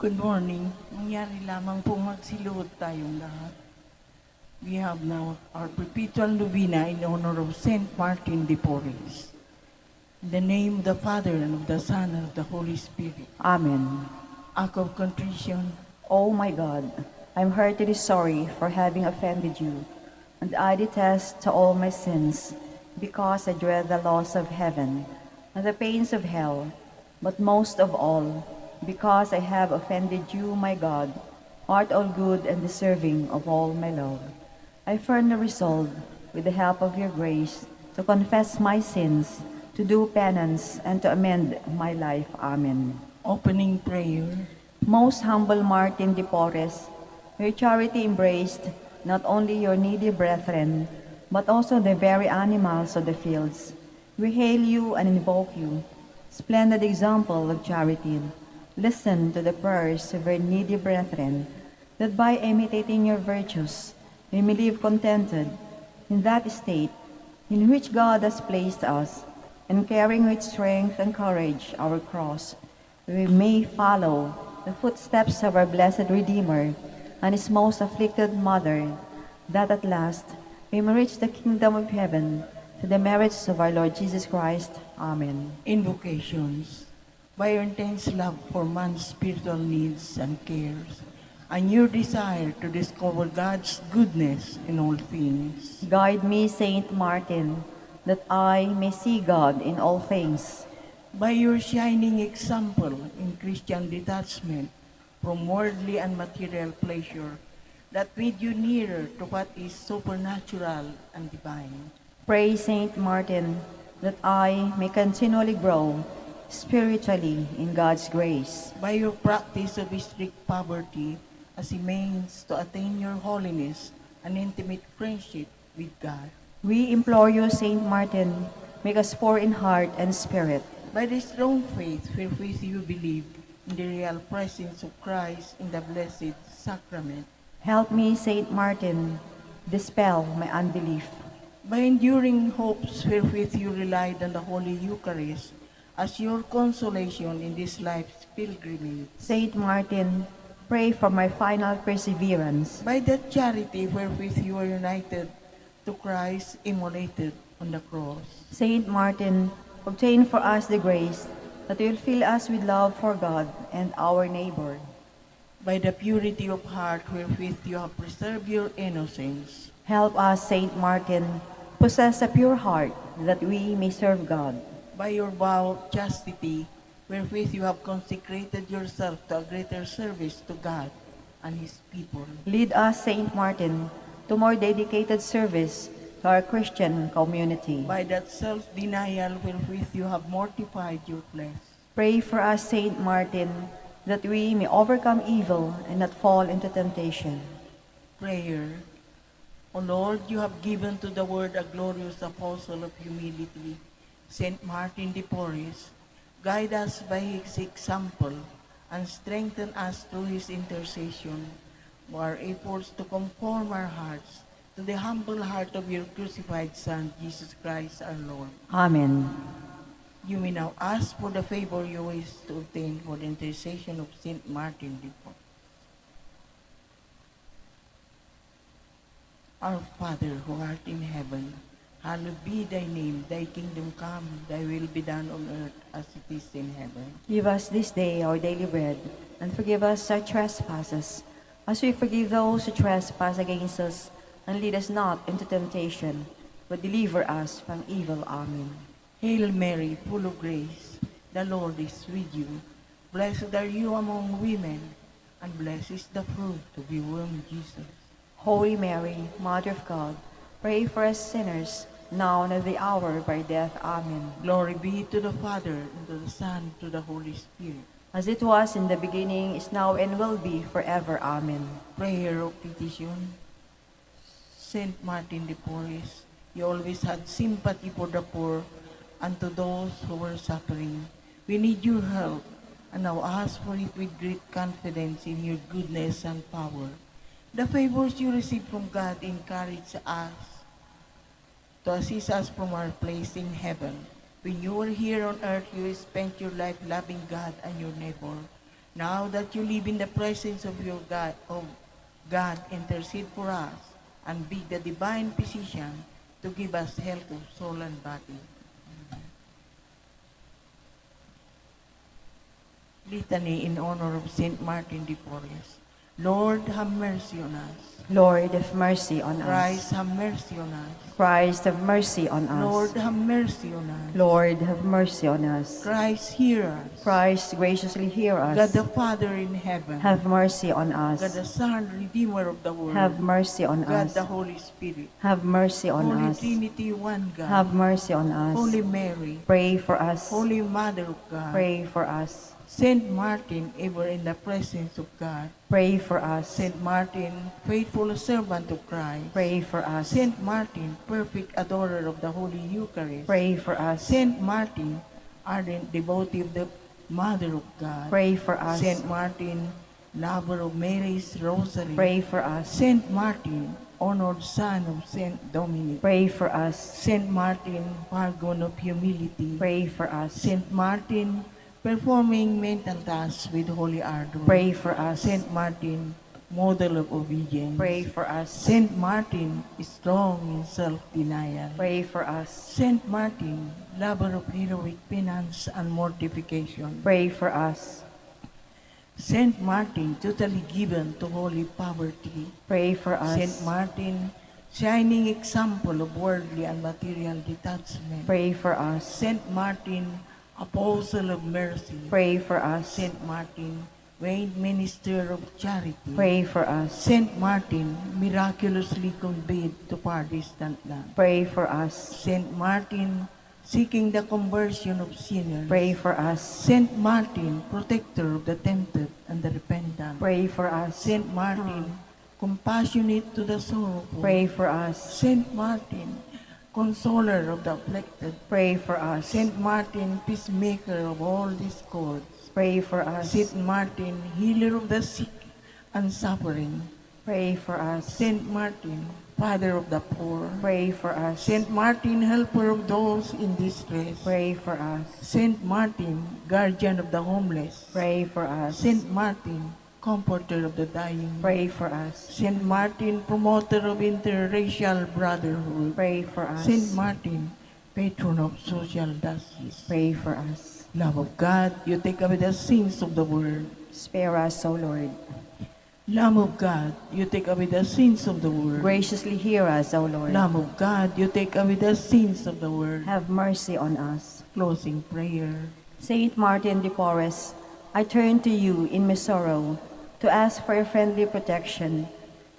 Good morning. Mangyari lamang pong magsiluhod tayong lahat. We have now our perpetual novena in honor of Saint Martin de Porres. In the name of the Father, and of the Son, and of the Holy Spirit. Amen. Act of contrition. Oh my God, I am heartily sorry for having offended you, and I detest to all my sins, because I dread the loss of heaven and the pains of hell, but most of all, because I have offended you, my God, art all good and deserving of all my love. I firmly resolve, with the help of your grace, to confess my sins, to do penance, and to amend my life. Amen. Opening prayer. Most humble Martin de Porres, your charity embraced not only your needy brethren, but also the very animals of the fields. We hail you and invoke you, splendid example of charity. Listen to the prayers of your needy brethren, that by imitating your virtues, we may live contented in that state in which God has placed us, and carrying with strength and courage our cross, we may follow the footsteps of our blessed Redeemer and his most afflicted mother, that at last we may reach the kingdom of heaven through the merits of our Lord Jesus Christ. Amen. Invocations. By your intense love for man's spiritual needs and cares, and your desire to discover God's goodness in all things, Guide me, Saint Martin, that I may see God in all things. by your shining example in Christian detachment from worldly and material pleasure, that lead you nearer to what is supernatural and divine. Pray, Saint Martin, that I may continually grow spiritually in God's grace. By your practice of strict poverty as a means to attain your holiness and intimate friendship with God. We implore you, Saint Martin, make us poor in heart and spirit. By the strong faith wherewith you believe in the real presence of Christ in the Blessed Sacrament. Help me, Saint Martin, dispel my unbelief. By enduring hopes wherewith you relied on the Holy Eucharist as your consolation in this life's pilgrimage. Saint Martin, pray for my final perseverance. By that charity wherewith you are united to Christ immolated on the cross. Saint Martin, obtain for us the grace that will fill us with love for God and our neighbor. By the purity of heart wherewith you have preserved your innocence. Help us, Saint Martin, possess a pure heart that we may serve God. By your vow of chastity wherewith you have consecrated yourself to a greater service to God and His people. Lead us, Saint Martin, to more dedicated service to our Christian community. By that self-denial wherewith you have mortified your flesh. Pray for us, Saint Martin, that we may overcome evil and not fall into temptation. Prayer. O Lord, you have given to the Word a glorious apostle of humility, Saint Martin de Porres. Guide us by his example and strengthen us through his intercession for our efforts to conform our hearts to the humble heart of your crucified Son, Jesus Christ our Lord. Amen. You may now ask for the favor you wish to obtain for the intercession of Saint Martin de Porres. Our Father, who art in heaven, hallowed be thy name. Thy kingdom come, thy will be done on earth as it is in heaven. Give us this day our daily bread, and forgive us our trespasses, as we forgive those who trespass against us. And lead us not into temptation, but deliver us from evil. Amen. Hail Mary, full of grace, the Lord is with you. Blessed are you among women, and blessed is the fruit of your womb, Jesus. Holy Mary, Mother of God, pray for us sinners, now and at the hour of our death. Amen. Glory be to the Father, and to the Son, and to the Holy Spirit. As it was in the beginning, is now, and will be forever. Amen. Prayer of petition. Saint Martin de Porres, you always had sympathy for the poor and to those who were suffering. We need your help, and now ask for it with great confidence in your goodness and power. The favors you receive from God encourage us to assist us from our place in heaven. When you were here on earth, you spent your life loving God and your neighbor. Now that you live in the presence of your God, intercede for us and be the divine physician to give us health of soul and body. Litany in honor of Saint Martin de Porres. Lord, have mercy on us. Lord, have mercy on Christ, us. have mercy on us. Christ, have mercy on Lord, us. have mercy on us. Lord, have mercy on us. Christ, hear us. Christ, graciously hear God us. the Father in heaven. Have mercy on God the us. Son, Redeemer of the world. Have mercy on God us. the Holy Spirit. Have mercy on Holy us. Trinity, one God. Have mercy on us. Holy Mary. Pray for us. Holy Mother of God. Pray for us. Saint Martin, ever in the presence of God. Pray for us. Saint Martin, faithful servant of Christ. Pray for us. Saint Martin, perfect adorer of the Holy Eucharist. Pray for us. Saint Martin, ardent devotee of the Mother of God. Pray for us. Saint Martin, lover of Mary's Rosary. Pray for us. Saint Martin, honored son of Saint Dominic. Pray for us. Saint Martin, paragon of humility. Pray for us. Saint Martin, performing mental tasks with holy ardor. Pray for us. Saint Martin, model of obedience. Pray for us. Saint Martin, strong in self-denial. Pray for us. Saint Martin, lover of heroic penance and mortification. Pray for us. Saint Martin, totally given to holy poverty. Pray for us. Saint Martin, shining example of worldly and material detachment. Pray for us. Saint Martin, apostle of mercy. Pray for us. Saint Martin, vain minister of charity. Pray for us. Saint Martin, miraculously conveyed to far distant land. Pray for us. Saint Martin, seeking the conversion of sinners. Pray for us. Saint Martin, protector of the tempted and the repentant. Pray for us. Saint Martin, compassionate to the sorrowful. Pray for us. Saint Martin, consoler of the afflicted. Pray for us. Saint Martin, peacemaker of all discords. Pray for us. Saint Martin, healer of the sick and suffering. Pray for us. Saint Martin, father of the poor. Pray for us. Saint Martin, helper of those in distress. Pray for us. Saint Martin, guardian of the homeless. Pray for us. Saint Martin, comforter of the dying. Pray for us. Saint Martin, promoter of interracial brotherhood. Pray for us. Saint Martin, patron of social justice. Pray for us. Love of God, you take away the sins of the world. Spare us, O Lord. Lamb of God, you take away the sins of the world. Graciously hear us, O Lord. Lamb of God, you take away the sins of the world. Have mercy on us. Closing prayer. Saint Martin de Porres, I turn to you in my sorrow to ask for your friendly protection.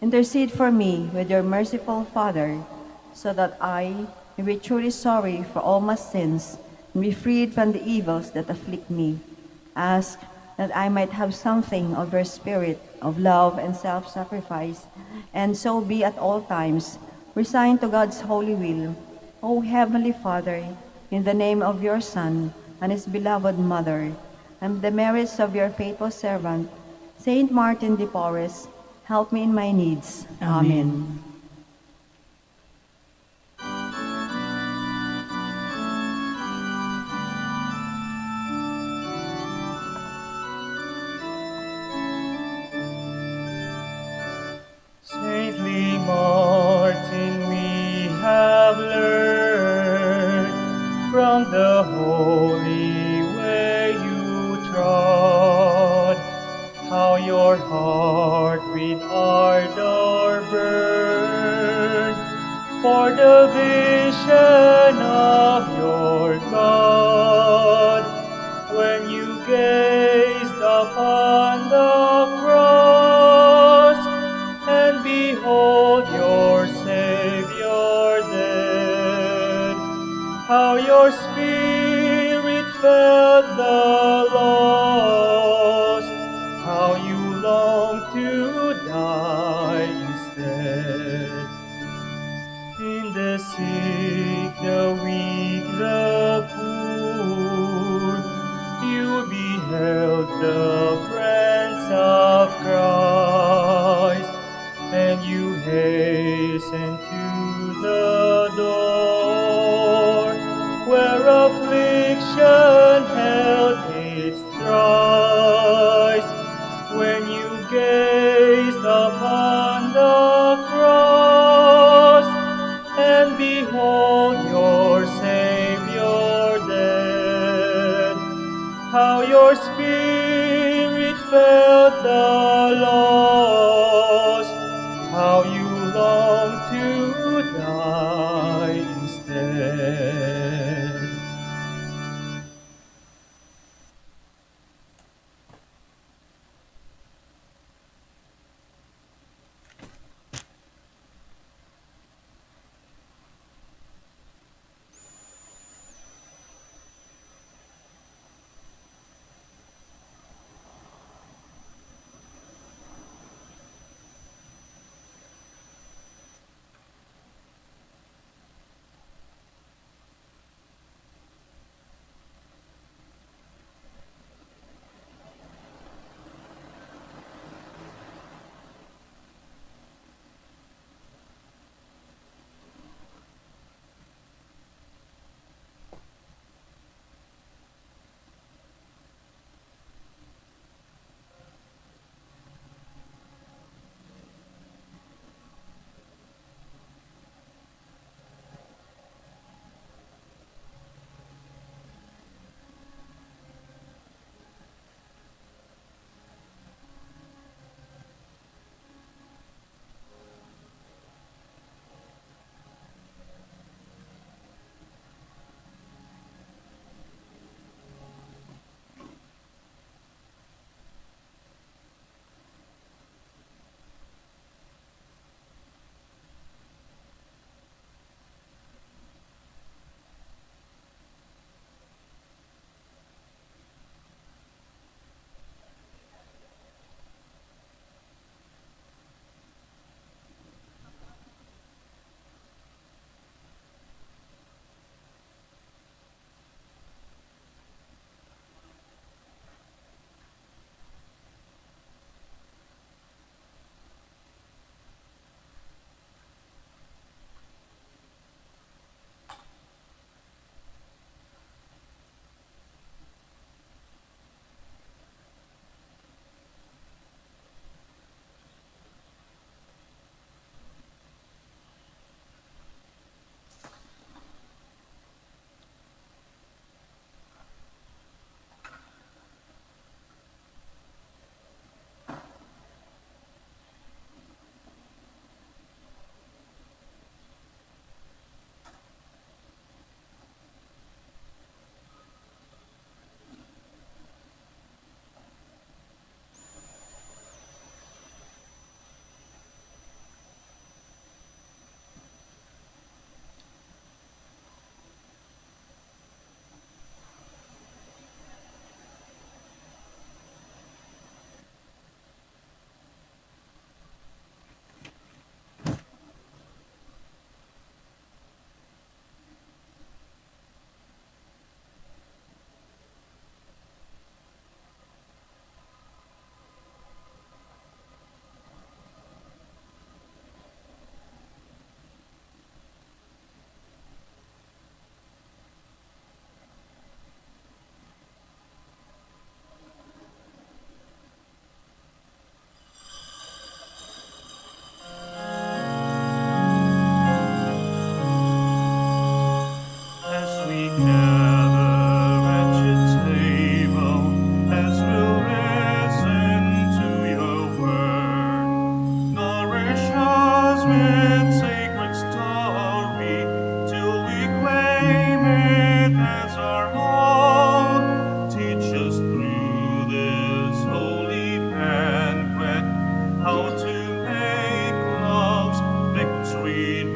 Intercede for me with your merciful Father, so that I may be truly sorry for all my sins and be freed from the evils that afflict me. Ask that I might have something of your spirit of love and self-sacrifice, and so be at all times resigned to God's holy will. O Heavenly Father, in the name of your Son and his beloved Mother, and the merits of your faithful servant, Saint Martin de Porres, help me in my needs. Amen. Saintly Martin, we have learned from the holy way you trod, how your heart with ardor burned for the vision of your God, when you gazed upon the cross, and behold your Savior dead, how your spirit felt the loss, how you longed to die instead. In the sick, the weak, the poor, you beheld the friends of Christ, and you hastened to the door, where affliction held its thrice.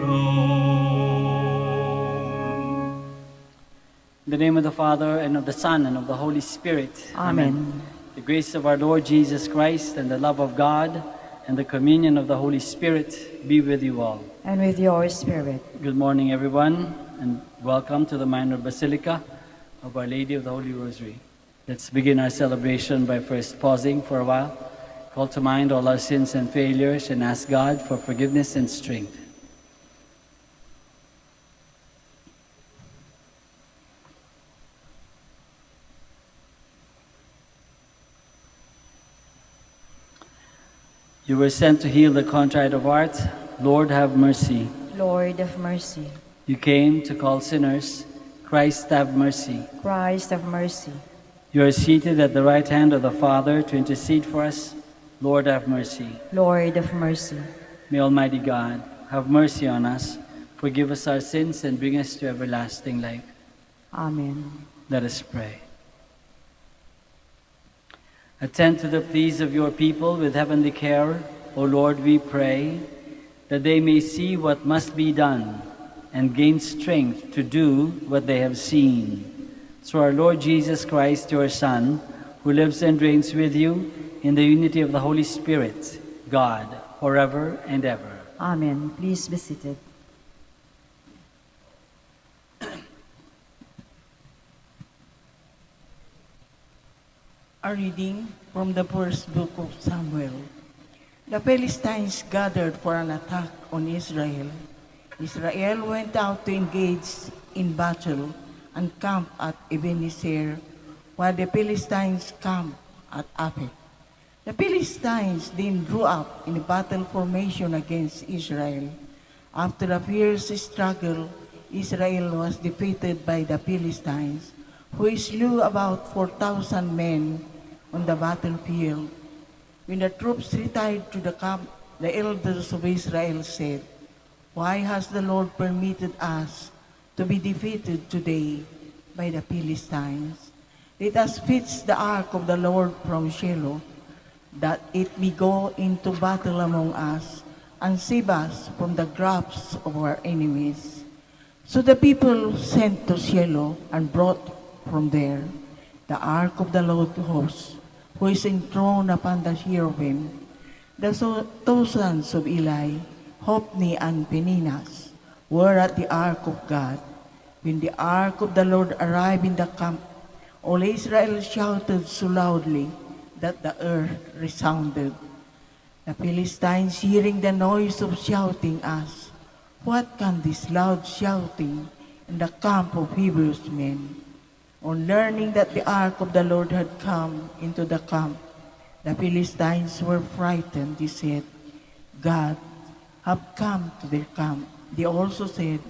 In the name of the Father, and of the Son, and of the Holy Spirit. Amen. The grace of our Lord Jesus Christ, and the love of God, and the communion of the Holy Spirit be with you all. And with your spirit. Good morning, everyone, and welcome to the Minor Basilica of Our Lady of the Holy Rosary. Let's begin our celebration by first pausing for a while, call to mind all our sins and failures, and ask God for forgiveness and strength. You were sent to heal the contrite of heart. Lord, have mercy. Lord of mercy. You came to call sinners. Christ, have mercy. Christ of mercy. You are seated at the right hand of the Father to intercede for us. Lord, have mercy. Lord of mercy. May Almighty God have mercy on us, forgive us our sins, and bring us to everlasting life. Amen. Let us pray. Attend to the pleas of your people with heavenly care, O Lord, we pray, that they may see what must be done and gain strength to do what they have seen. Through our Lord Jesus Christ, your Son, who lives and reigns with you in the unity of the Holy Spirit, God, forever and ever. Amen. Please be seated. A reading from the first book of Samuel. The Philistines gathered for an attack on Israel. Israel went out to engage in battle and camped at Ebenezer, while the Philistines camped at Aphek. The Philistines then drew up in a battle formation against Israel. After a fierce struggle, Israel was defeated by the Philistines, who slew about 4,000 men on the battlefield. When the troops retired to the camp, the elders of Israel said, "Why has the Lord permitted us to be defeated today by the Philistines? Let us fetch the ark of the Lord from Shiloh, that it may go into battle among us and save us from the grasp of our enemies." So the people sent to Shiloh and brought from there the ark of the Lord hosts, who is enthroned upon the cherubim. The two sons of Eli, Hophni and Phinehas, were at the ark of God. When the ark of the Lord arrived in the camp, all Israel shouted so loudly that the earth resounded. The Philistines, hearing the noise of shouting, asked, "What can this loud shouting in the camp of Hebrews mean?" On learning that the ark of the Lord had come into the camp, the Philistines were frightened. They said, "God have come to their camp." They also said,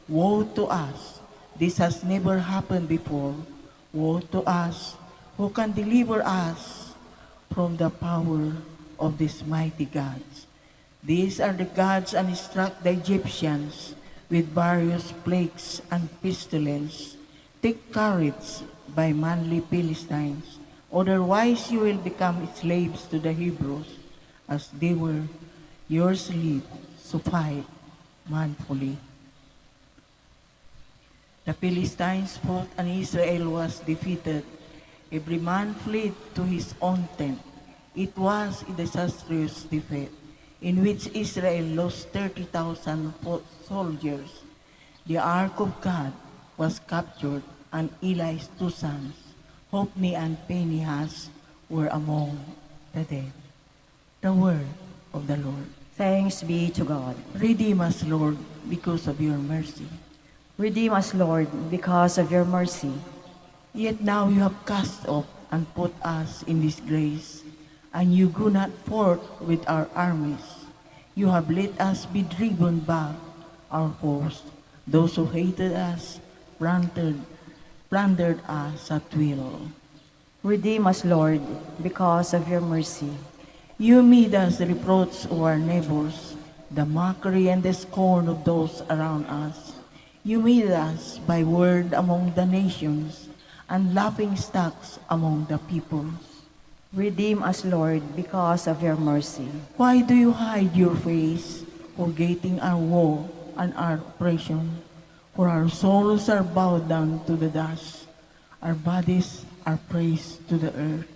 "Woe to us! This has never happened before. Woe to us! Who can deliver us from the power of these mighty gods?" These are the gods and struck the Egyptians with various plagues and pestilence. Take courage, by manly Philistines, otherwise you will become slaves to the Hebrews, as they were your slaves, so fight manfully. The Philistines fought and Israel was defeated. Every man fled to his own tent. It was a disastrous defeat, in which Israel lost 30,000 soldiers. The ark of God was captured, and Eli's two sons, Hophni and Phinehas, were among the dead. The word of the Lord. Thanks be to God. Redeem us, Lord, because of your mercy. Redeem us, Lord, because of your mercy. Yet now you have cast off and put us in disgrace, and you go not forth with our armies. You have let us be driven back, our foes. Those who hated us plundered us at will. Redeem us, Lord, because of your mercy. You made us the reproach of our neighbors, the mockery and the scorn of those around us. You made us by word among the nations, and laughing stocks among the peoples. Redeem us, Lord, because of your mercy. Why do you hide your face, forgetting our woe and our oppression. For our souls are bowed down to the dust, our bodies are praised to the earth.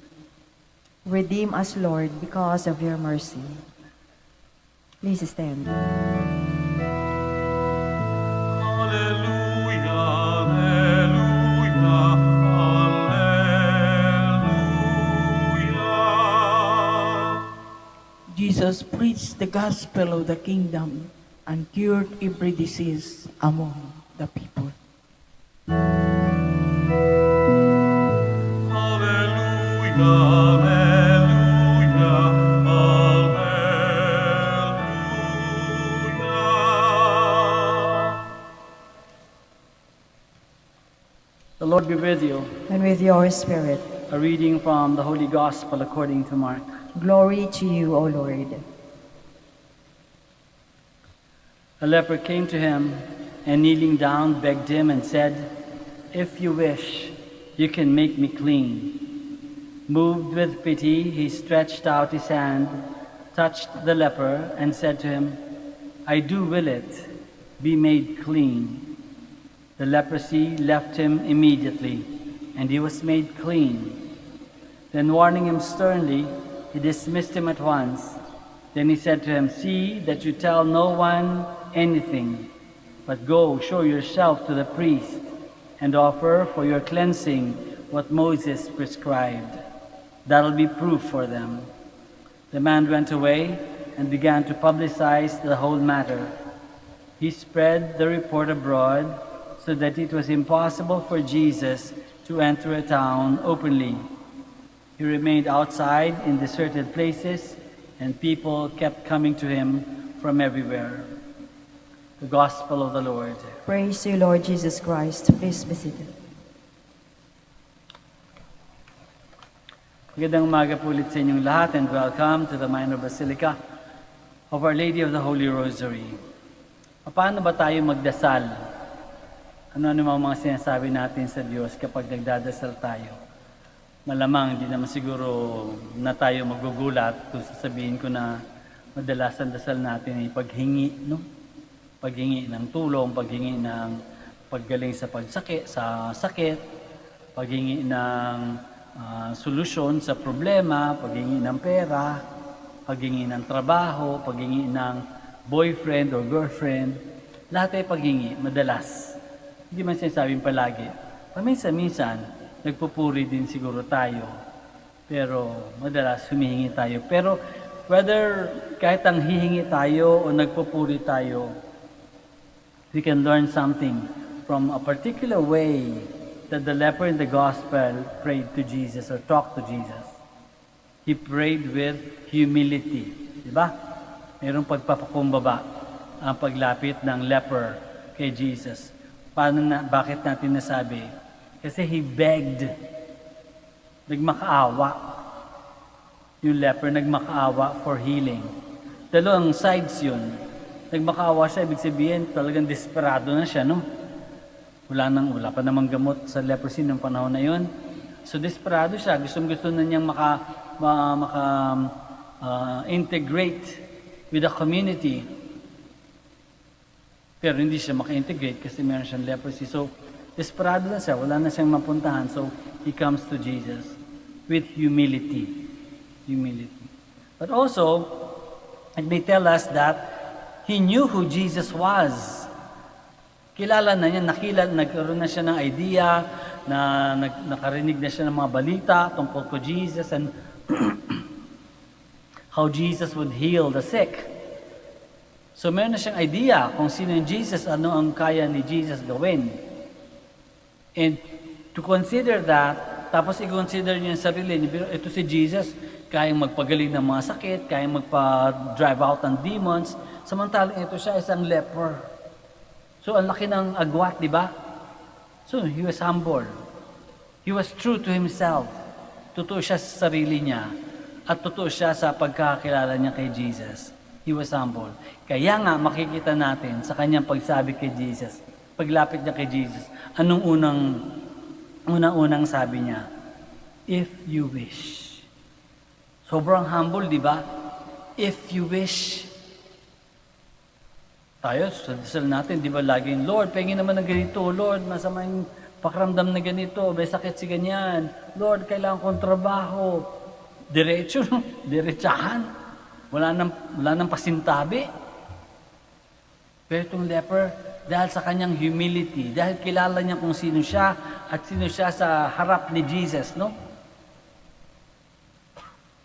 Redeem us, Lord, because of your mercy. Please stand. Alleluia, alleluia, alleluia. Jesus preached the gospel of the kingdom and cured every disease among the people. Alleluia, alleluia. The Lord be with you. And with your spirit, A reading from the Holy Gospel according to Mark. glory to you, O Lord. A leper came to him and kneeling down begged him and said, "If you wish, you can make me clean." Moved with pity, he stretched out his hand, touched the leper, and said to him, "I do will it, be made clean." The leprosy left him immediately, and he was made clean. Then warning him sternly, he dismissed him at once. Then he said to him, "See that you tell no one anything, but go show yourself to the priest and offer for your cleansing what Moses prescribed. That'll be proof for them." The man went away and began to publicize the whole matter. He spread the report abroad so that it was impossible for Jesus to enter a town openly. He remained outside in deserted places, and people kept coming to him from everywhere. The Gospel of the Lord. Praise to you, Lord Jesus Christ. Please be seated. Magandang umaga po ulit sa inyong lahat and welcome to the Minor Basilica of Our Lady of the Holy Rosary. Paano ba tayo magdasal? Ano mga sinasabi natin sa Diyos kapag nagdadasal tayo? Malamang hindi naman siguro na tayo magugulat kung sasabihin ko na madalas ang dasal natin ay paghingi, no? Paghingi ng tulong, paghingi ng paggaling sa sakit, paghingi ng solusyon sa problema, paghingi ng pera, paghingi ng trabaho, paghingi ng boyfriend or girlfriend. Lahat ay paghingi, madalas. Hindi man sinasabing palagi. Paminsan-minsan, nagpupuri din siguro tayo. Pero madalas humihingi tayo. Pero whether kahit ang hihingi tayo o nagpupuri tayo, we can learn something from a particular way that the leper in the gospel prayed to Jesus or talked to Jesus. He prayed with humility. Diba? Mayroong pagpapakumbaba ang paglapit ng leper kay Jesus. Bakit natin nasabi? Kasi he begged. Nagmakaawa. Yung leper nagmakaawa for healing. Dalawang sides yun. Nagmakaawa siya, ibig sabihin talagang desperado na siya, no? Wala pa namang gamot sa leprosy ng panahon na yun. So desperado siya, gusto na niyang integrate with the community. Pero hindi siya maka-integrate kasi meron siyang leprosy. So desperado na siya, wala na siyang mapuntahan. So he comes to Jesus with humility. Humility. But also, it may tell us that he knew who Jesus was. Kilala na niya, nagkaroon na siya ng idea, nakarinig na siya ng mga balita tungkol ko Jesus and how Jesus would heal the sick. So meron na siyang idea kung sino yung Jesus, ano ang kaya ni Jesus gawin. And to consider that, tapos i-consider niya yung sarili niya, ito si Jesus, kayang magpagaling ng mga sakit, kayang magpa-drive out ng demons, samantalang ito siya isang leper. So ang laki ng agwat, di ba? So he was humble. He was true to himself. Totoo siya sa sarili niya. At totoo siya sa pagkakakilala niya kay Jesus. He was humble. Kaya nga makikita natin sa kanyang pagsabi kay Jesus, paglapit niya kay Jesus, anong unang sabi niya? If you wish. Sobrang humble, di ba? If you wish. Tayo, sa dasal natin, di ba laging, Lord, pengin naman ng ganito. Lord, masama yung pakiramdam na ganito. May sakit si ganyan. Lord, kailangan kong trabaho. Diretso, no? Diretsahan. Wala nang pasintabi. Pero itong leper, dahil sa kanyang humility, dahil kilala niya kung sino siya at sino siya sa harap ni Jesus, no?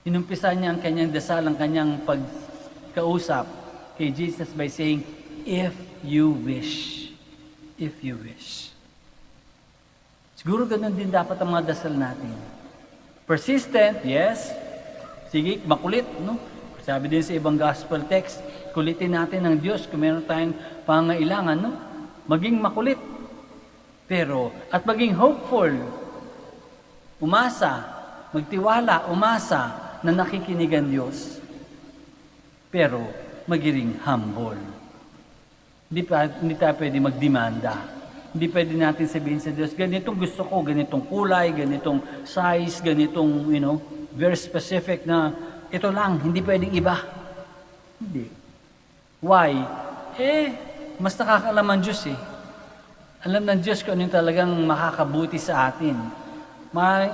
Inumpisa niya ang kanyang dasal, ang kanyang pagkausap kay Jesus by saying, if you wish. If you wish. Siguro ganun din dapat ang mga dasal natin. Persistent, yes. Sige, makulit, no? Sabi din sa ibang gospel text, kulitin natin ng Diyos kung meron tayong pangailangan, no? Maging makulit. Pero, at maging hopeful. Umasa, magtiwala, umasa na nakikinig ang Diyos. Pero, maging humble. Hindi tayo pwede magdemanda. Hindi pwede natin sabihin sa Diyos, ganitong gusto ko, ganitong kulay, ganitong size, ganitong, very specific na ito lang, hindi pwedeng iba. Hindi. Why? Mas nakakaalam ang Diyos eh. Alam ng Diyos kung ano yung talagang makakabuti sa atin.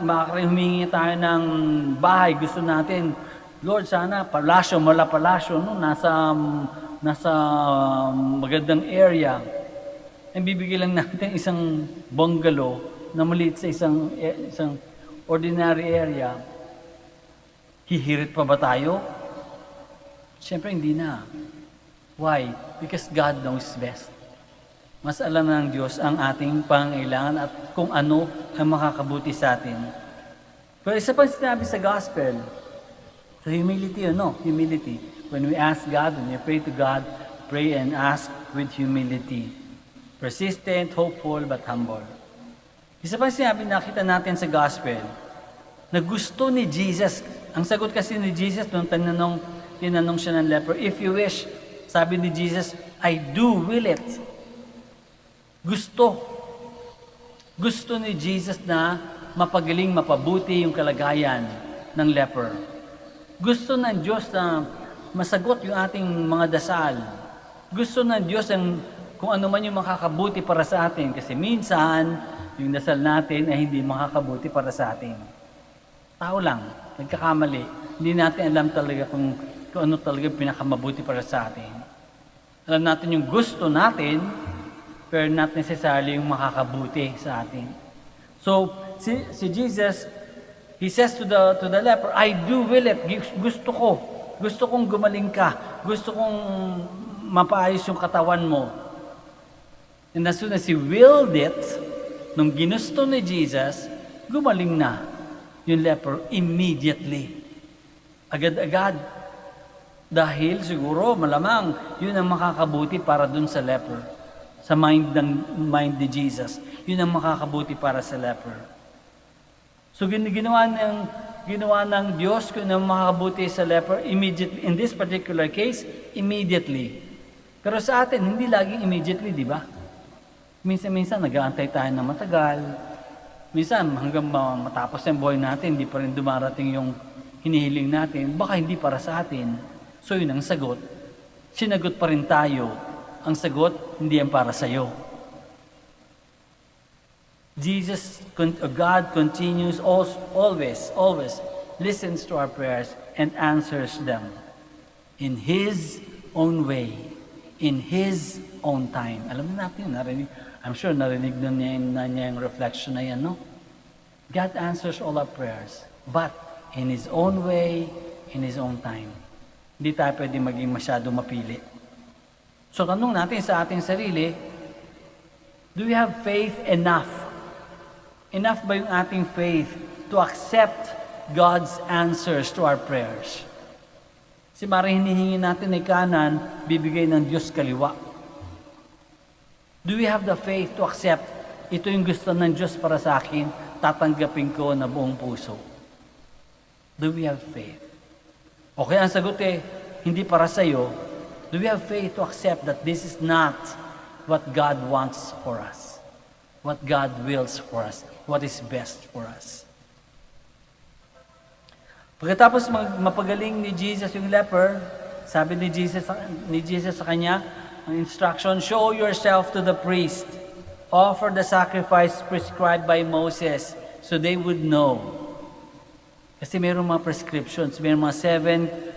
Makakaroon humingi tayo ng bahay, gusto natin, Lord, sana palasyo, mala palasyo, no? Nasa magandang area. Bibigyan lang natin isang bungalow na maliit sa isang ordinary area. Hihirit pa ba tayo? Siyempre hindi na. Why? Because God knows best. Mas alam ng Diyos ang ating pangailangan at kung ano ang makakabuti sa atin. Pero isa pang sinabi sa gospel, so humility, humility. When we ask God, when we pray to God, pray and ask with humility. Persistent, hopeful, but humble. Isa pang sinabi nakita natin sa gospel, na gusto ni Jesus, ang sagot kasi ni Jesus nung tinanong siya ng leper, if you wish, sabi ni Jesus, I do will it. Gusto ni Jesus na mapagaling, mapabuti yung kalagayan ng leper. Gusto ng Diyos na masagot yung ating mga dasal. Gusto ng Diyos kung ano man yung makakabuti para sa atin. Kasi minsan, yung dasal natin ay hindi makakabuti para sa atin. Tao lang, nagkakamali. Hindi natin alam talaga kung ano talaga pinakamabuti para sa atin. Alam natin yung gusto natin, pero not necessarily yung makakabuti sa atin. So, si Jesus, He says to the leper, I do will it. Gusto kong gumaling ka. Gusto kong mapaayos yung katawan mo. And as soon as He willed it, nung ginusto ni Jesus, gumaling na yung leper immediately. Agad-agad. Dahil siguro, malamang, yun ang makakabuti para dun sa leper. Sa mind ni Jesus. Yun ang makakabuti para sa leper. So ginawa ng Diyos kung ano makakabuti sa leper immediately. In this particular case, immediately. Pero sa atin, hindi laging immediately, di ba? Minsan nag-aantay tayo na matagal. Minsan hanggang matapos ng buhay natin, hindi pa rin dumarating yung hinihiling natin. Baka hindi para sa atin. So yun ang sagot. Sinagot pa rin tayo. Ang sagot, hindi yan para sa iyo. God continues always listens to our prayers and answers them in His own way, in His own time. Alam natin, I'm sure narinig na niya yung reflection na yan, no? God answers all our prayers, but in His own way, in His own time. Hindi tayo pwede maging masyado mapili. So, tanong natin sa ating sarili, do we have faith enough? Enough ba yung ating faith to accept God's answers to our prayers? Si maring hinihingi natin ay kanan, bibigay ng Diyos kaliwa. Do we have the faith to accept, ito yung gusto ng Diyos para sa akin, tatanggapin ko na buong puso? Do we have faith? Okay, ang sagot hindi para sa iyo. Do we have faith to accept that this is not what God wants for us? What God wills for us? What is best for us? Pagkatapos mapagaling ni Jesus yung leper, sabi ni Jesus sa kanya, ang instruction, show yourself to the priest. Offer the sacrifice prescribed by Moses so they would know. Kasi mayroong mga prescriptions, mayroong mga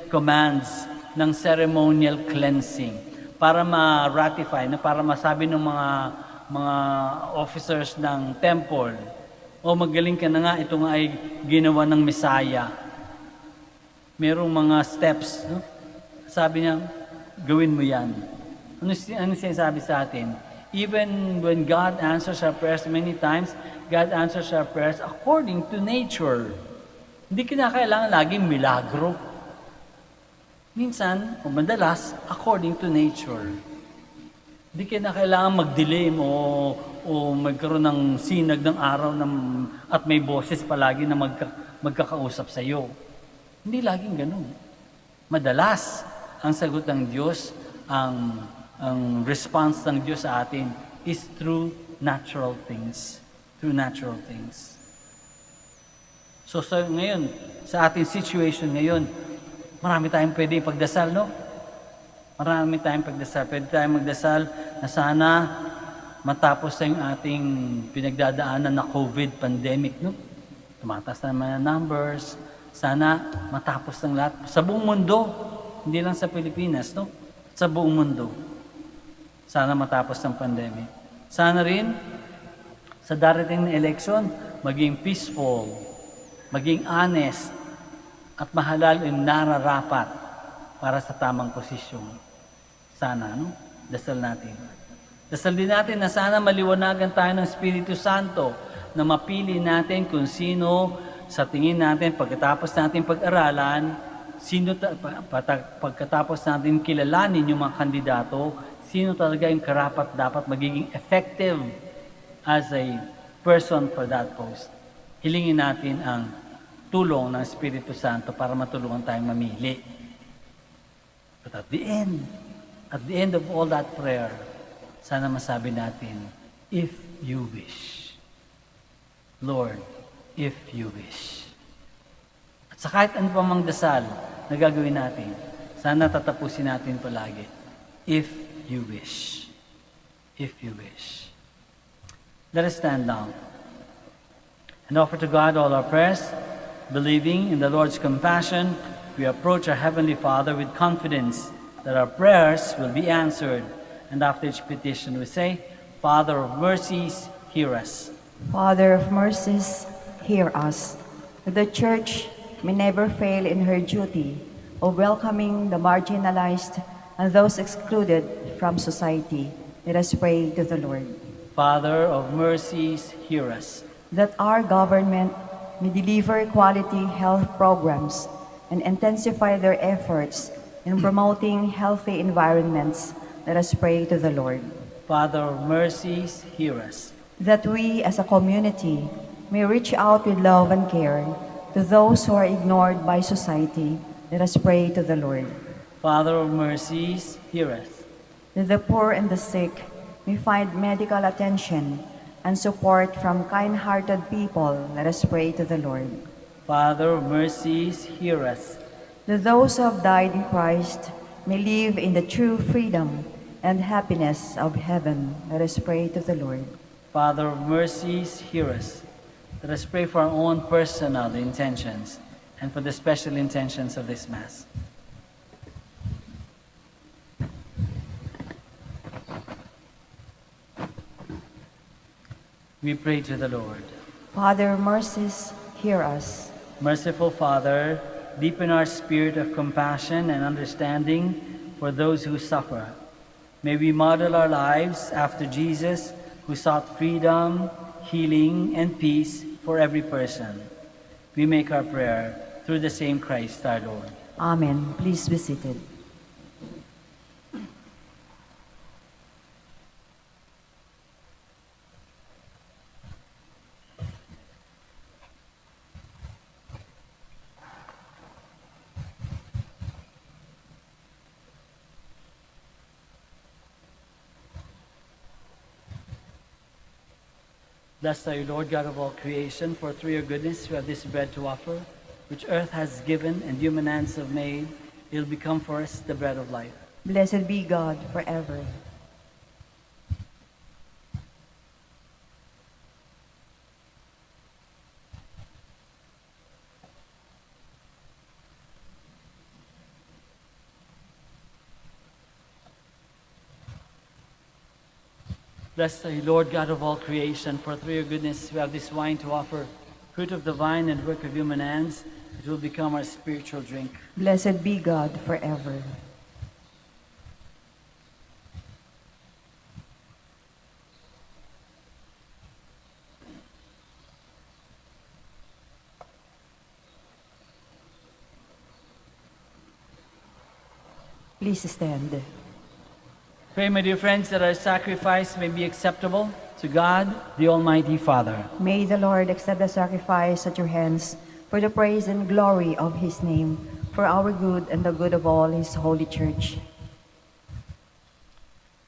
7 commands ng ceremonial cleansing para ma-ratify, na para masabi ng mga officers ng temple, o magaling ka na nga, ito nga ay ginawa ng Messiah. Merong mga steps, no? Sabi niya, gawin mo yan. Ano sinasabi sa atin? Even when God answers our prayers many times, God answers our prayers according to nature. Hindi kinakailangan laging milagro. Minsan, o madalas, according to nature. Hindi kinakailangan mag-delay o magkaroon ng sinag ng araw at may boses palagi na magkakausap sa iyo. Hindi laging ganun. Madalas, ang sagot ng Diyos, ang response ng Diyos sa atin is through natural things. Through natural things. So ngayon, sa ating situation ngayon, marami tayong pwede ipagdasal, no? Marami tayong pagdasal. Pwede tayong magdasal na sana matapos na yung ating pinagdadaanan na COVID pandemic, no? Tumataas na mga numbers. Sana matapos ng lahat. Sa buong mundo, hindi lang sa Pilipinas, no? Sa buong mundo. Sana matapos ng pandemic. Sana rin, sa darating na election, maging peaceful, maging honest, at mahalal yung nararapat para sa tamang posisyon. Sana, no? Dasal natin. Dasal din natin na sana maliwanagan tayo ng Espiritu Santo na mapili natin kung sino sa tingin natin pagkatapos natin pag-aralan, pagkatapos natin kilalanin yung mga kandidato, sino talaga yung karapat dapat magiging effective as a person for that post. Hilingin natin ang tulong ng Espiritu Santo para matulungan tayong mamili. But at the end of all that prayer, sana masabi natin, if you wish. Lord, if you wish. At sa kahit ano pa mang dasal na gagawin natin, sana tatapusin natin palagi, if you wish. If you wish. Let us stand down and offer to God all our prayers. Believing in the Lord's compassion, we approach our Heavenly Father with confidence that our prayers will be answered. And after each petition we say, Father of mercies, hear us. Father of mercies, hear us. That the Church may never fail in her duty of welcoming the marginalized and those excluded from society. Let us pray to the Lord. Father of mercies, hear us. That our government may deliver quality health programs and intensify their efforts in promoting healthy environments. Let us pray to the Lord. Father of mercies, hear us. That we as a community may reach out with love and care to those who are ignored by society. Let us pray to the Lord. Father of mercies, hear us. That the poor and the sick may find medical attention and support from kind-hearted people. Let us pray to the Lord. Father of mercies, hear us. That those who have died in Christ may live in the true freedom and happiness of heaven. Let us pray to the Lord. Father of mercies, hear us. Let us pray for our own personal intentions and for the special intentions of this Mass. We pray to the Lord. Father of mercies, hear us. Merciful Father, deepen our spirit of compassion and understanding for those who suffer. May we model our lives after Jesus, who sought freedom, healing, and peace for every person. We make our prayer through the same Christ our Lord. Amen. Please be seated. Blessed are you, Lord God of all creation, for through your goodness we have this bread to offer, which earth has given and human hands have made. It will become for us the bread of life. Blessed be God forever. Blessed are you, Lord God of all creation, for through your goodness we have this wine to offer, fruit of the vine and work of human hands. It will become our spiritual drink. Blessed be God forever. Please stand. Pray, my dear friends, that our sacrifice may be acceptable to God, the Almighty Father. May the Lord accept the sacrifice at your hands for the praise and glory of his name, for our good and the good of all his holy church.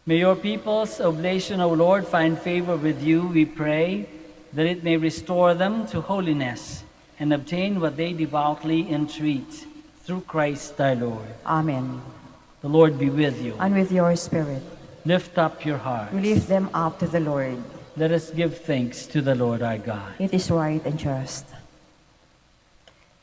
May your people's oblation, O Lord, find favor with you, we pray, that it may restore them to holiness and obtain what they devoutly entreat, through Christ our Lord. Amen. The Lord be with you. And with your spirit, Lift up your hearts. we lift them up to the Lord. Let us give thanks to the Lord our God. It is right and just.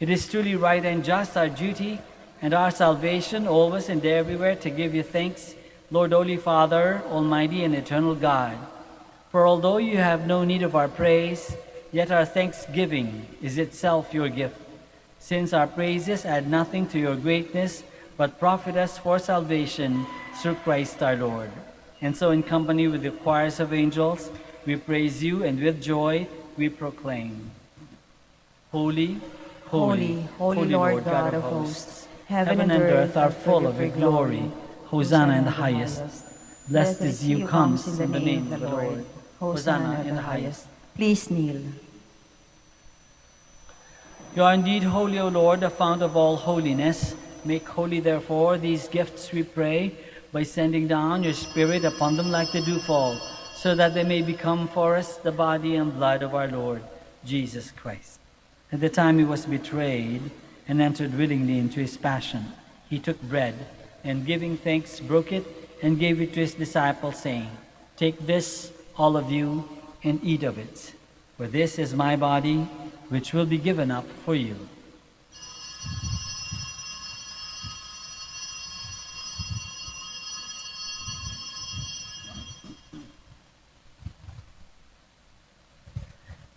It is truly right and just, our duty and our salvation, always and everywhere, to give you thanks, Lord, Holy Father, Almighty and eternal God. For although you have no need of our praise, yet our thanksgiving is itself your gift, since our praises add nothing to your greatness, but profit us for salvation through Christ our Lord. And so in company with the choirs of angels, we praise you, and with joy we proclaim. Holy, Holy, holy Lord God of hosts, heaven and earth are full of your glory. Hosanna in the highest. Blessed is he who comes in the name of the Lord. Hosanna in the highest. Please kneel. You are indeed holy, O Lord, the fount of all holiness. Make holy, therefore, these gifts, we pray, by sending down your Spirit upon them like the dewfall, so that they may become for us the body and blood of our Lord Jesus Christ. At the time he was betrayed and entered willingly into his passion, he took bread, and giving thanks, broke it, and gave it to his disciples, saying, "Take this, all of you, and eat of it, for this is my body, which will be given up for you."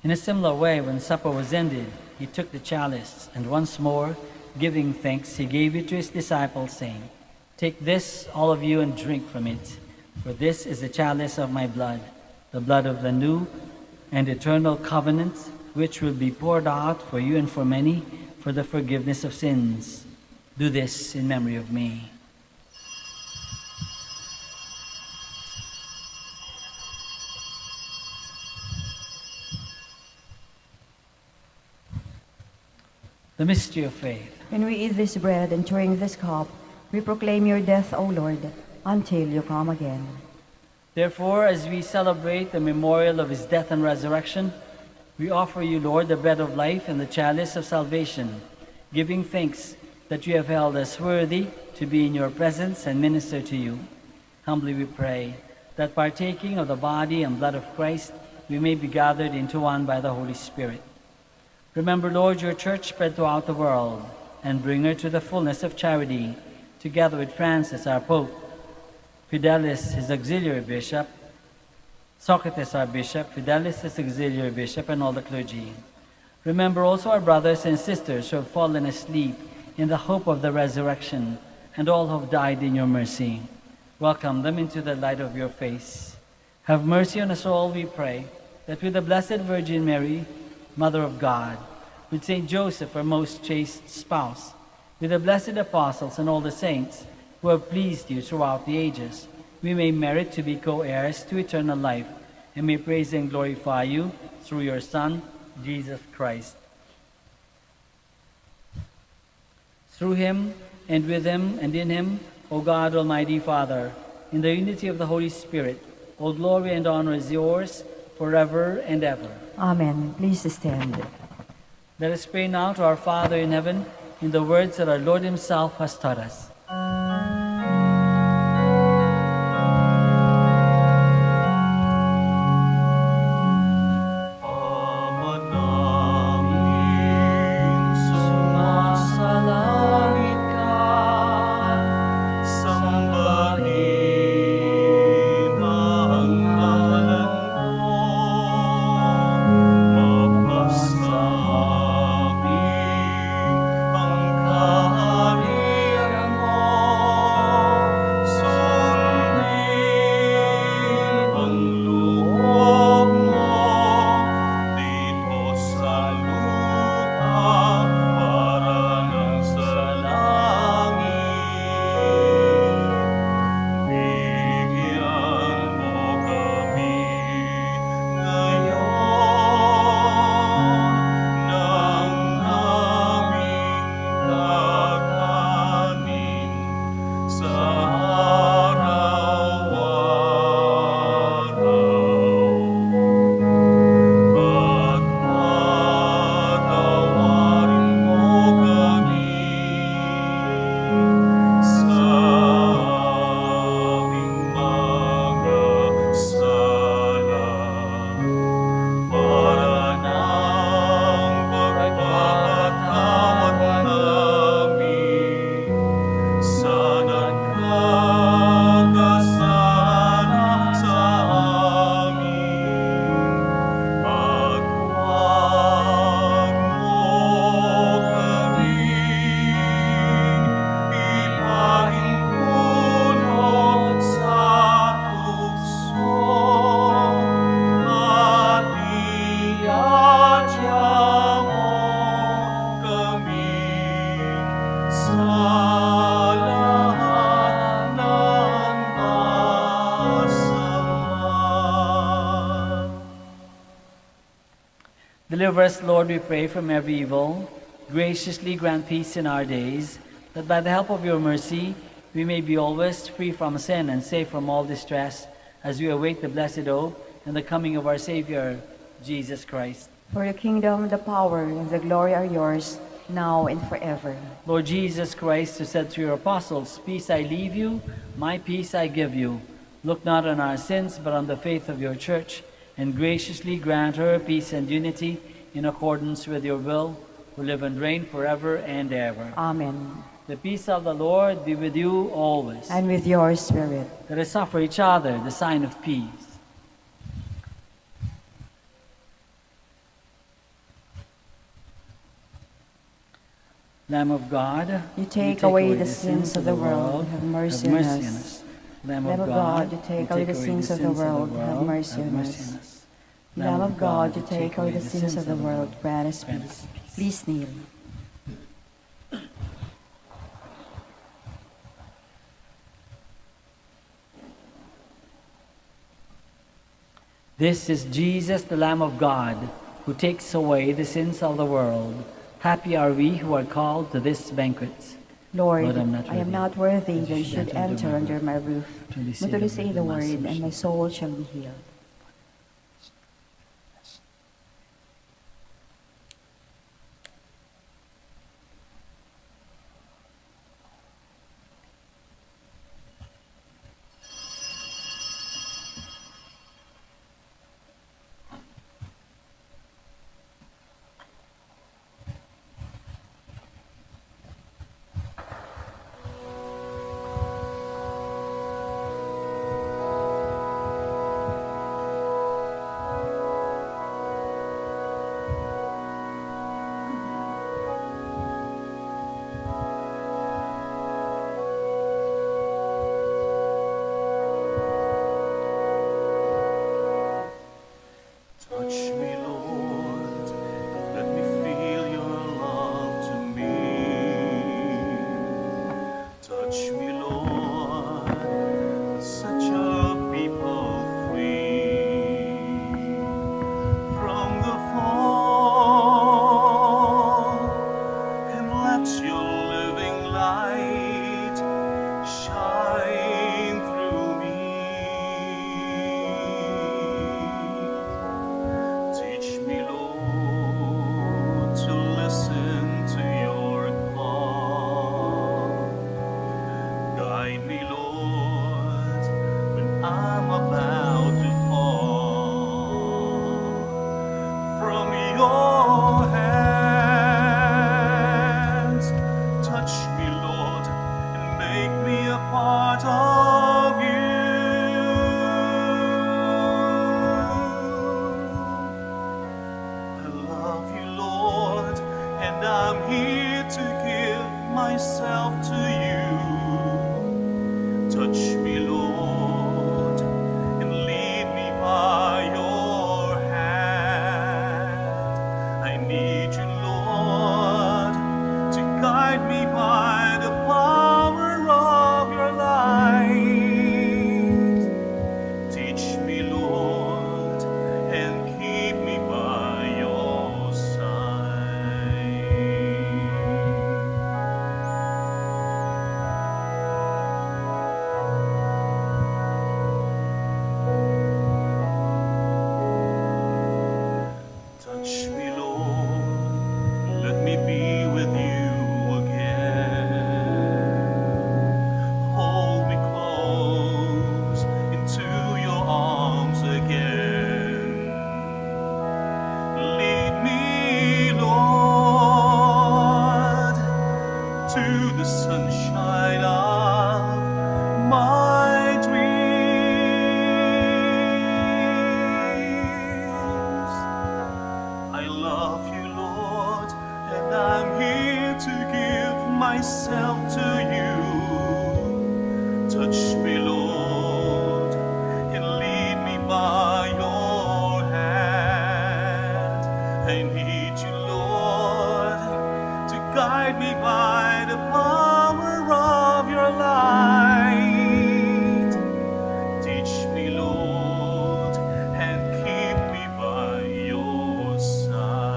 In a similar way, when supper was ended, he took the chalice, and once more, giving thanks, he gave it to his disciples, saying, "Take this, all of you, and drink from it, for this is the chalice of my blood, the blood of the new and eternal covenant, which will be poured out for you and for many for the forgiveness of sins. Do this in memory of me." The mystery of faith. When we eat this bread and drink this cup, we proclaim your death, O Lord, until you come again. Therefore, as we celebrate the memorial of his death and resurrection, we offer you, Lord, the bread of life and the chalice of salvation, giving thanks that you have held us worthy to be in your presence and minister to you. Humbly we pray that partaking of the body and blood of Christ, we may be gathered into one by the Holy Spirit. Remember, Lord, your church spread throughout the world, and bring her to the fullness of charity, together with Francis, our Pope, Fidelis, his auxiliary bishop, Socrates, our bishop, Fidelis, his auxiliary bishop, and all the clergy. Remember also our brothers and sisters who have fallen asleep in the hope of the resurrection, and all who have died in your mercy. Welcome them into the light of your face. Have mercy on us all, we pray, that with the Blessed Virgin Mary, Mother of God, with Saint Joseph, our most chaste spouse, with the blessed apostles and all the saints who have pleased you throughout the ages, we may merit to be co-heirs to eternal life, and may praise and glorify you through your Son, Jesus Christ. Through him, and with him, and in him, O God, Almighty Father, in the unity of the Holy Spirit, all glory and honor is yours forever and ever. Amen. Please stand. Let us pray now to our Father in heaven in the words that our Lord himself has taught us. Deliver us, Lord, we pray, from every evil. Graciously grant peace in our days, that by the help of your mercy we may be always free from sin and safe from all distress, as we await the blessed hope and the coming of our Savior, Jesus Christ. For the kingdom, the power, and the glory are yours, now and forever. Lord Jesus Christ, who said to your apostles, "Peace I leave you, my peace I give you," look not on our sins, but on the faith of your church, and graciously grant her peace and unity in accordance with your will, who live and reign forever and ever. Amen. The peace of the Lord be with you always. And with your spirit. Let us offer each other the sign of peace. Lamb of God, You take away the sins of the world, have mercy on us. Lamb Lamb of God, you take away the sins of the world, have mercy on us. Lamb of God, you take away the sins of the world, grant us peace. Please kneel. This is Jesus, the Lamb of God, who takes away the sins of the world. Happy are we who are called to this banquet. Lord, Lord, I am not worthy that you should enter under my roof, but to say the word, and my soul shall be healed. Touch me, Lord, let me feel your love to me. Touch me, Lord, set your people free from the fall, and let your living light shine through me. Teach me, Lord, to listen to your call. Guide me, Lord, when I'm about to fall from your hands. Touch me, Lord, and make me a part of you. I love you, Lord, and I'm here to give myself to you. Touch me, Lord, and lead me by your hand. I need you, Lord, to guide me by the power of your light. Teach me, Lord, and keep me by your side. Touch me, Lord, let me be with you again. Hold me close into your arms again. Lead me, Lord, to the sunshine of my dreams. I love you, Lord, and I'm here to give myself to you. Touch me, Lord, and lead me by your hand. I need you, Lord, to guide me by the power of your light. Teach me, Lord, and keep me by your side.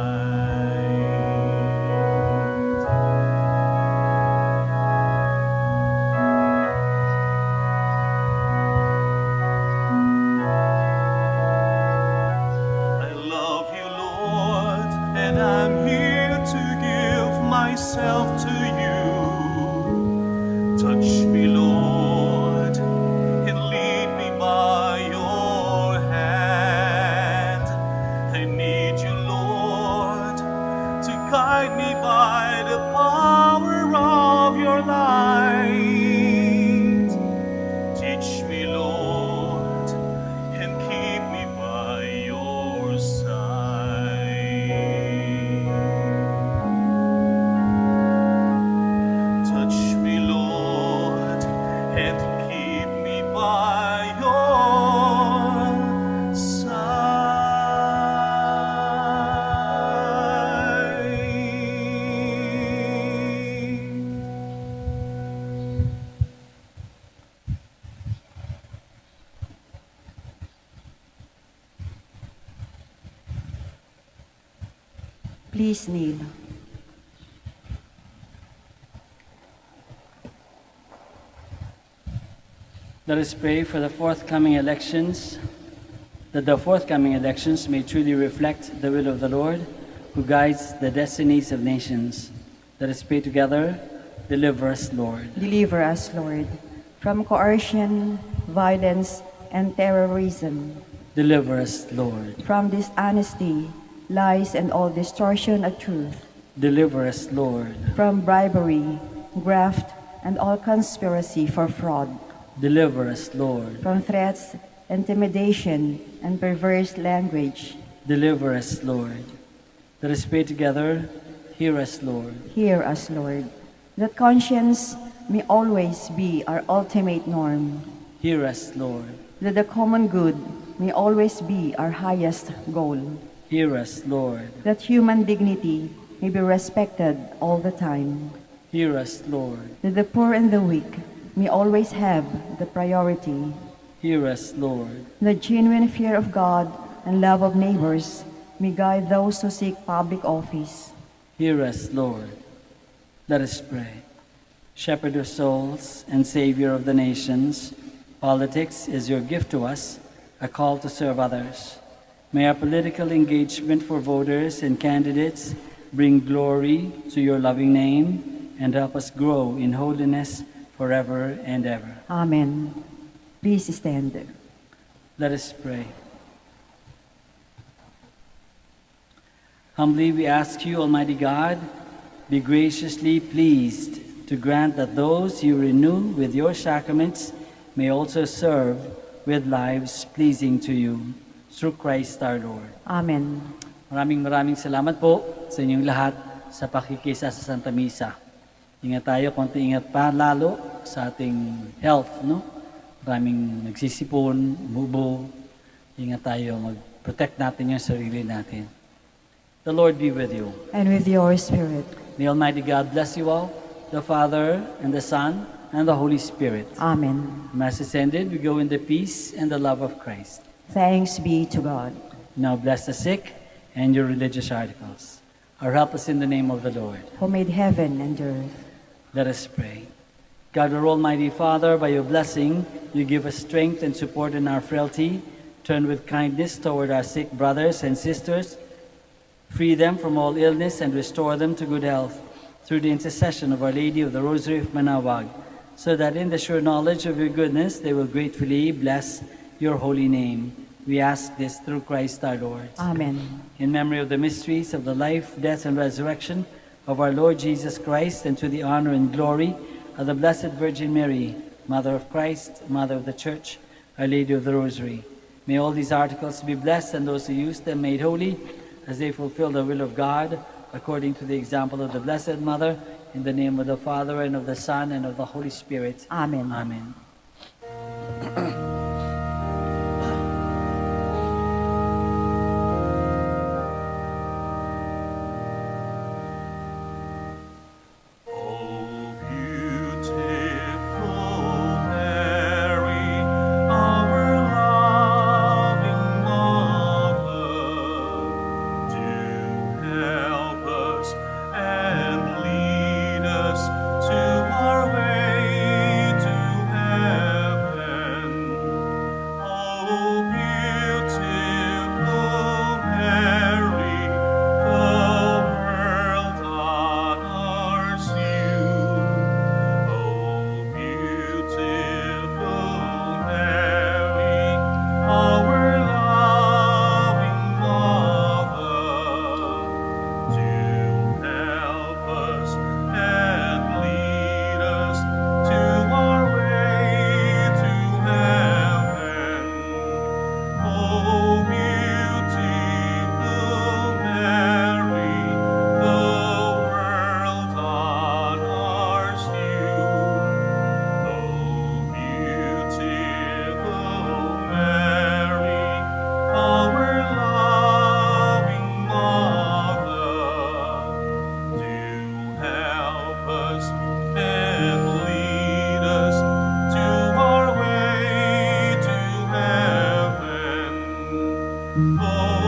myself to you. Touch me, Lord, and lead me by your hand. I need you, Lord, to guide me by the power of your light. Teach me, Lord, and keep me by your side. Touch me, Lord, and keep me by your side. Please kneel. Let us pray for the forthcoming elections, that the forthcoming elections may truly reflect the will of the Lord, who guides the destinies of nations. Let us pray together. Deliver us, Lord. Deliver us, Lord, from coercion, violence, and terrorism, Deliver us, Lord. from dishonesty, lies, and all distortion of truth, Deliver us, Lord. from bribery, graft, and all conspiracy for fraud, Deliver us, Lord. from threats, intimidation, and perverse language. Deliver us, Lord. Let us pray together. Hear us, Lord. Hear us, Lord, that conscience may always be our ultimate norm, Hear us, Lord. that the common good may always be our highest goal, Hear us, Lord. that human dignity may be respected all the time, Hear us, Lord. that the poor and the weak may always have the priority, Hear us, Lord. the genuine fear of God and love of neighbors may guide those who seek public office. Hear us, Lord. Let us pray. Shepherd of souls and Savior of the nations, politics is your gift to us, a call to serve others. May our political engagement for voters and candidates bring glory to your loving name and help us grow in holiness forever and ever. Amen. Please stand. Let us pray. Humbly we ask you, Almighty God, be graciously pleased to grant that those you renew with your sacraments may also serve with lives pleasing to you. Through Christ our Lord. Amen. Maraming salamat po sa inyong lahat sa pakikisa sa Santa Misa. Ingat tayo, konti ingat pa lalo sa ating health, no? Maraming nagsisipon, bubo. Ingat tayo, mag-protect natin yung sarili natin. The Lord be with you. And with your spirit. May Almighty God bless you all, the Father, and the Son, and the Holy Spirit. Amen. Mass is ended. We go in the peace and the love of Christ. Thanks be to God. Now bless the sick and your religious articles. Or help us in the name of the Lord. Who made heaven and earth. Let us pray. God, our Almighty Father, by your blessing, you give us strength and support in our frailty. Turn with kindness toward our sick brothers and sisters. Free them from all illness and restore them to good health through the intercession of Our Lady of the Rosary of Manaoag, so that in the sure knowledge of your goodness they will gratefully bless your holy name. We ask this through Christ our Lord. Amen. In memory of the mysteries of the life, death, and resurrection of our Lord Jesus Christ, and to the honor and glory of the Blessed Virgin Mary, Mother of Christ, Mother of the Church, Our Lady of the Rosary. May all these articles be blessed and those who use them made holy as they fulfill the will of God according to the example of the Blessed Mother, in the name of the Father, and of the Son, and of the Holy Spirit. Amen. Amen. O beautiful Mary, our loving Mother, do help us and lead us to our way to heaven. Go